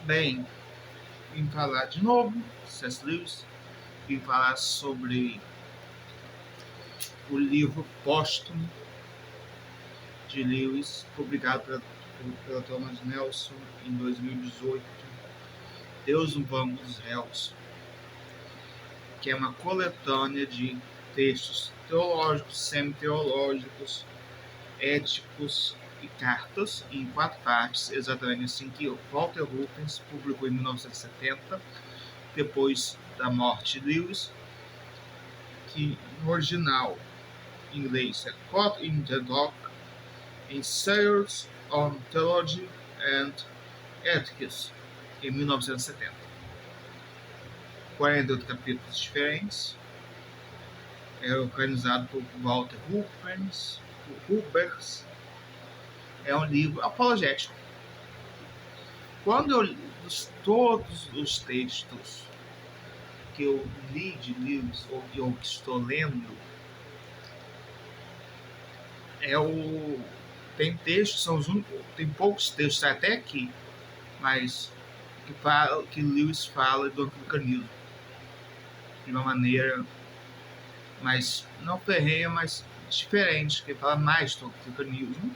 Bem, vim falar de novo, C.S. Lewis, vim falar sobre o livro póstumo de Lewis, publicado pela Thomas Nelson em 2018, Deus no Banco dos Réus, que é uma coletânea de textos teológicos, semi-teológicos, éticos e cartas em 4 partes, exatamente assim que Walter Rubens publicou em 1970, depois da morte de Lewis, que no original em inglês é Caught in the Dock, Essays on Theology and Ethics, em 1970. 48 capítulos diferentes, é organizado por Walter Rubens. É um livro apologético. Quando eu li todos os textos que eu li de Lewis, ou que eu estou lendo, tem textos, tem poucos textos até aqui, mas que Lewis fala do anglicanismo de uma maneira mais, não ferrenha, mas diferente, que ele fala mais do anglicanismo.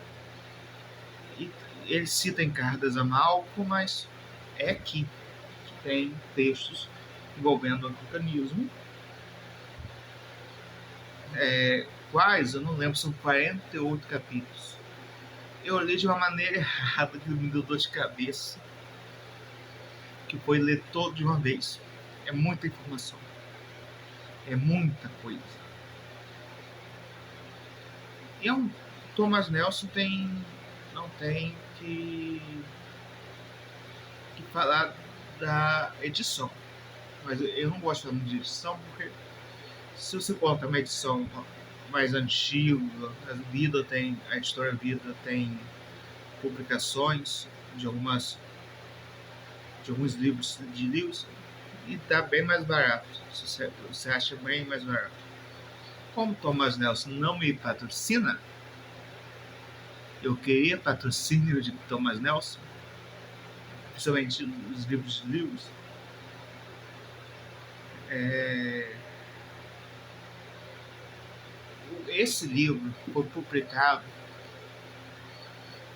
E ele cita em cartas a Malcolm, mas é aqui que tem textos envolvendo o anglicanismo. Quais? Eu não lembro, são 48 capítulos. Eu li de uma maneira errada, que me deu dor de cabeça, que foi ler todo de uma vez. É muita informação. É muita coisa. E Thomas Nelson não tem que falar da edição. Mas eu não gosto de falar de edição, porque se você coloca uma edição mais antiga, a editora Vida tem publicações de alguns livros de Lewis, e está bem mais barato. Você acha bem mais barato. Como Thomas Nelson não me patrocina, eu queria patrocínio de Thomas Nelson, principalmente os livros de Lewis. Esse livro foi publicado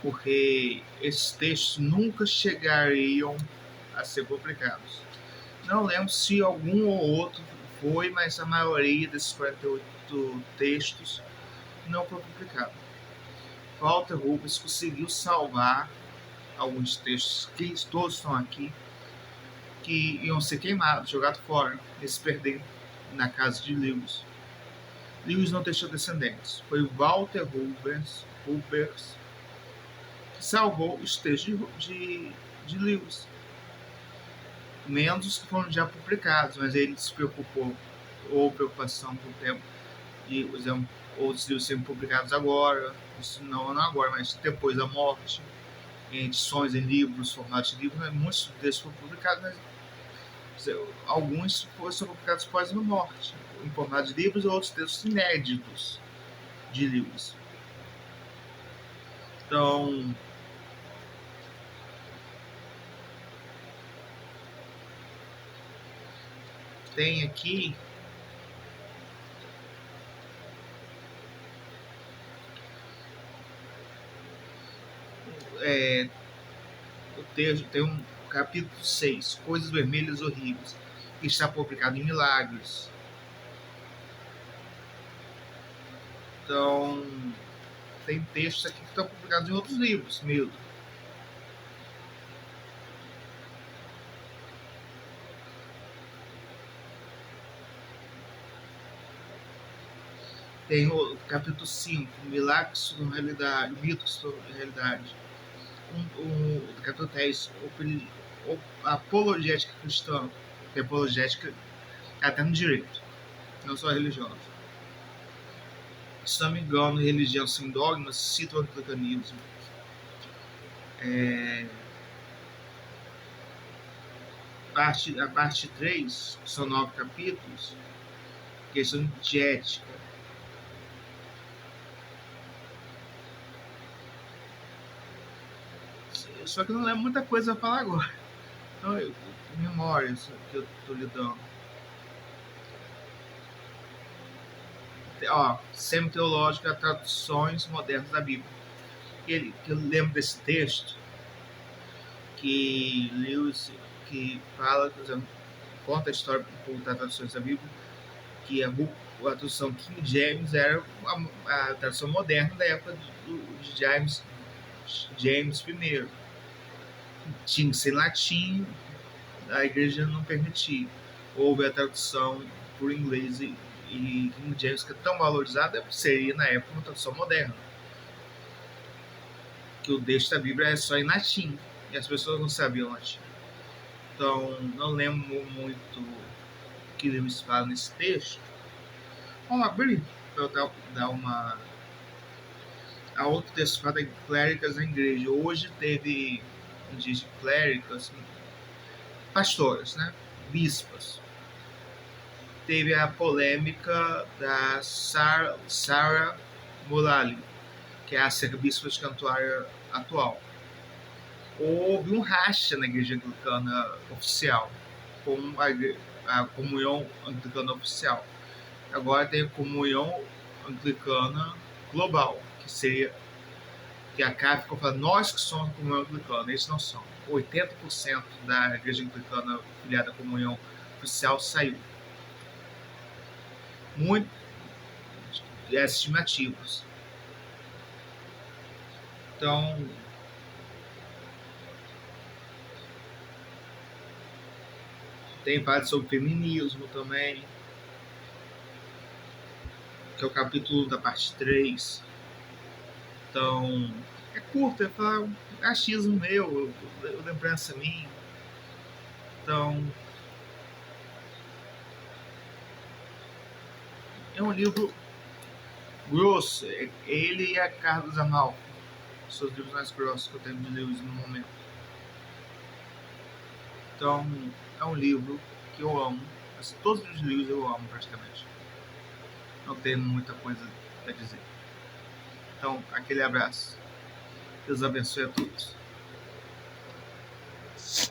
porque esses textos nunca chegariam a ser publicados. Não lembro se algum ou outro foi, mas a maioria desses 48 textos não foi publicado. Walter Rubens conseguiu salvar alguns textos, que todos estão aqui, que iam ser queimados, jogados fora, eles perderam na casa de Lewis. Lewis não deixou descendentes. Foi Walter Rubens que salvou os textos de Lewis. Menos os que foram já publicados, mas ele se preocupou, ou preocupação com o tempo de outros livros serem publicados agora, isso não agora, mas depois da morte, em edições, em livros, formatos de livros, né? Muitos desses foram publicados, mas alguns foram publicados após a morte, em formato de livros, e outros textos inéditos de livros. Então, tem aqui o texto, tem um capítulo 6, Coisas Vermelhas Horríveis, que está publicado em Milagres. Então, tem textos aqui que estão publicados em outros livros mesmo. Tem o capítulo 5, Milagres na Realidade, Mitos sobre a Realidade. O capítulo 10, Apologética Cristã, que é apologética até no direito, não só religiosa. Se não me engano, Religião Sem Dogmas cita o anglicanismo. A parte 3, que são 9 capítulos, questão de ética. Só que não é muita coisa a falar agora. Então, memórias que eu tô lidando. Ó, semi-teológica, traduções modernas da Bíblia. Que eu lembro desse texto que Lewis que fala, por exemplo, conta a história das traduções da Bíblia, que a tradução King James era a tradução moderna da época de James I. Tinha que ser latim, a igreja não permitia. Houve a tradução por inglês e King James, que é tão valorizada, seria na época uma tradução moderna. Que o texto da Bíblia é só em latim, e as pessoas não sabiam latim. Então, não lembro muito o que Lewis fala nesse texto. Vamos abrir para eu dar uma. A outro texto fala de cléricas na igreja. Hoje teve um dia de cléricas, pastoras, né? Bispas. Teve a polêmica da Sarah Mullally, que é a arcebispa de Cantuária atual. Houve um racha na igreja anglicana oficial, com a comunhão anglicana oficial. Agora tem a comunhão anglicana global, que seria que a CAF ficou falando, nós que somos a comunhão anglicana, eles não são. 80% da igreja anglicana filiada à comunhão oficial saiu. Muito estimativos. Então, tem parte sobre feminismo também, que é o capítulo da parte 3. Então, é curto, é para achismo meu, lembrança minha. Então, é um livro grosso. Ele e a Carlos Amalfi, são os livros mais grossos que eu tenho de Lewis no momento. Então, é um livro que eu amo. Assim, todos os livros eu amo praticamente. Não tenho muita coisa a dizer. Então, aquele abraço. Deus abençoe a todos.